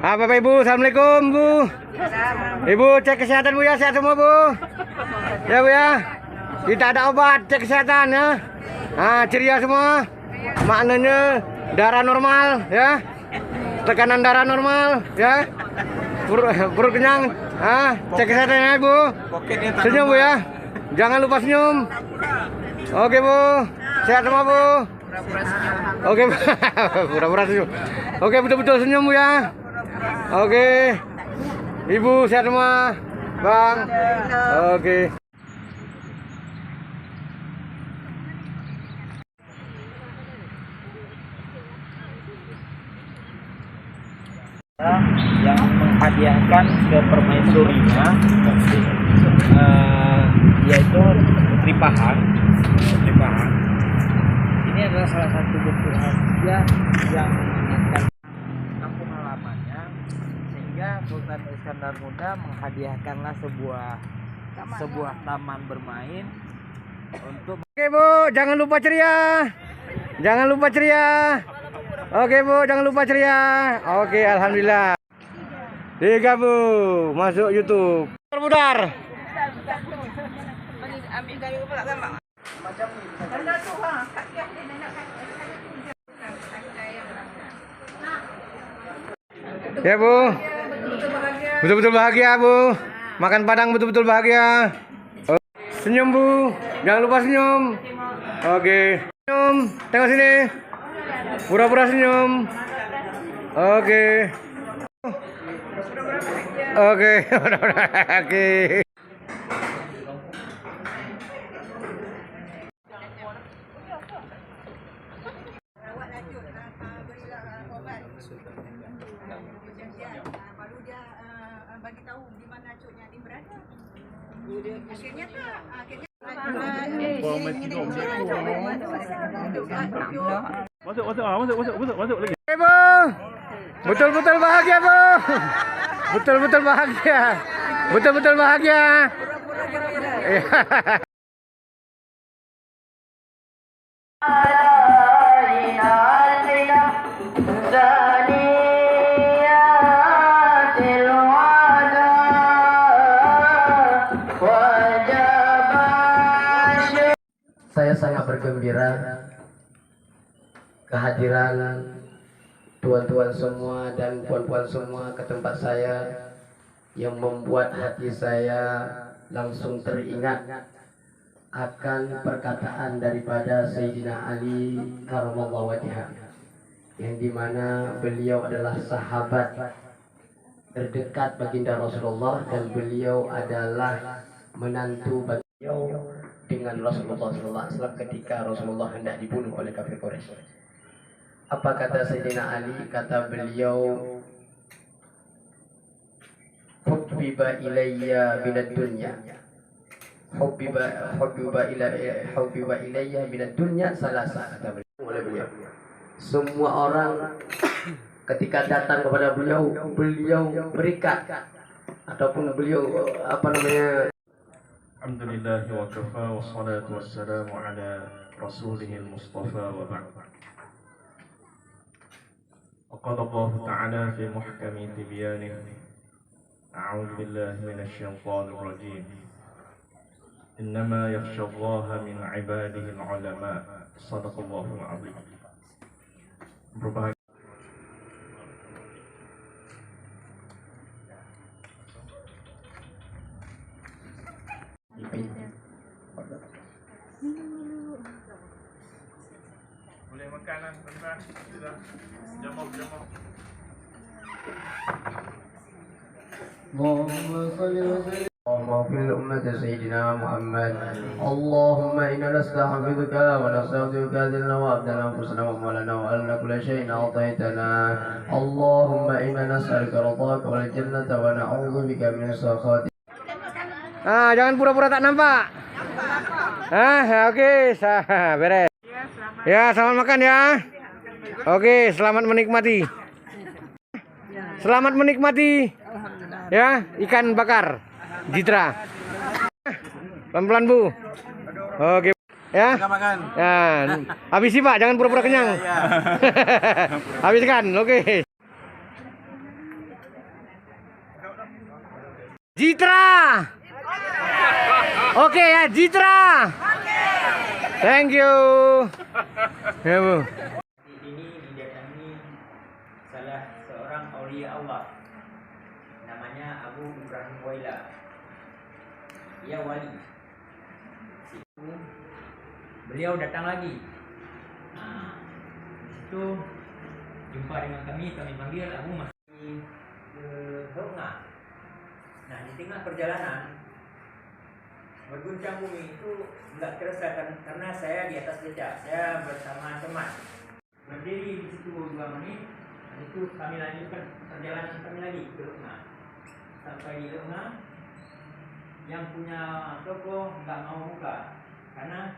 Bapak Ibu, Assalamualaikum Bu. Ibu cek kesehatan Bu ya, sehat semua Bu. Ya Bu ya. Kita ada obat cek kesehatan ya. Ceria semua. Maknanya darah normal ya. Tekanan darah normal ya. Perut kenyang. Cek kesehatan ya Bu. Senyum Bu ya. Jangan lupa senyum. Oke Bu. Sehat semua Bu. Oke, pura-pura senyum. Oke, betul-betul senyum Bu ya. Oke, Ibu sehat semua, Bang. Oke. Yang menghadiahkan ke permaisurinya yaitu Putri Pahang. Ini adalah salah satu bentuk hadiah yang mengingatkan kampung halamannya, sehingga Sultan Iskandar Muda menghadiahkanlah sebuah taman bermain untuk. Oke Bu, jangan lupa ceria. Jangan lupa ceria. Oke Bu, jangan lupa ceria. Oke, alhamdulillah. 3 Bu, masuk YouTube. Pudar. Ya Bu, betul-betul bahagia Bu. Makan Padang betul-betul bahagia. Senyum Bu, jangan lupa senyum. Oke, senyum. Tengok sini. Pura-pura senyum. Oke. Oke. Oke. Baru dia bagi tahu di mana cuknya Adim berada. Akhirnya Masuk lagi. Bu, betul-betul bahagia Bu. Betul-betul bahagia. Betul-betul bahagia. Saya sangat bergembira kehadiran tuan-tuan semua dan puan-puan semua ke tempat saya, yang membuat hati saya langsung teringat akan perkataan daripada Sayyidina Ali karramallahu wajhah, yang dimana beliau adalah sahabat terdekat baginda Rasulullah dan beliau adalah menantu beliau dengan Rasulullah SAW ketika Rasulullah hendak dibunuh oleh kafir Quraisy. Apa kata Sayyidina Ali? Kata beliau, hubbiba ilayya minad dunya, hubbiba ilayya minad dunya salasa, kata beliau oleh beliau. Semua orang ketika datang kepada beliau berikat ataupun beliau Alhamdulillah wa kafa wa salatu wassalamu ala rasulihil mustafa wa ba'd. وقال الله تعالى في محكم تبيانه أعوذ بالله من الشيطان الرجيم إنما يخشى الله من عباده العلماء صدق الله العظيم. Boleh makanan bentar, sudah jamak. Allahumma salli wa sallim على أمة سيدنا محمد. اللهم إنا نستحفظك ونستغفرك ذلنا وأبدنا أنفسنا وأموالنا وأن كل شيء أعطيتنا. اللهم إنا نسألك رضاك والجنة ونعوذ بك من سخطك. Jangan pura-pura tak nampak. Oke, beres. Ya, selamat makan ya. Oke, selamat menikmati. Selamat menikmati. Ya, ikan bakar Jitra. Pelan-pelan Bu. Oke. Ya. Ya. Habisi Pak, jangan pura-pura kenyang. Habiskan. Oke. Jitra. Oke ya, Jitra. Thank you. Ya Bu. Ini didatangi salah seorang aulia Allah, namanya Abu Ibrahim Waila. Ia wali. Beliau datang lagi. Nah, di situ jumpa dengan kami panggil Abu masih ke Hongna. Nah, di tengah perjalanan berguncang bumi itu nggak terasa karena saya di atas beca, saya bersama teman berdiri di situ 2 menit. Itu kami lanjutkan perjalanan kami lagi ke Hongna. Sampai di Hongna, yang punya toko nggak mau buka karena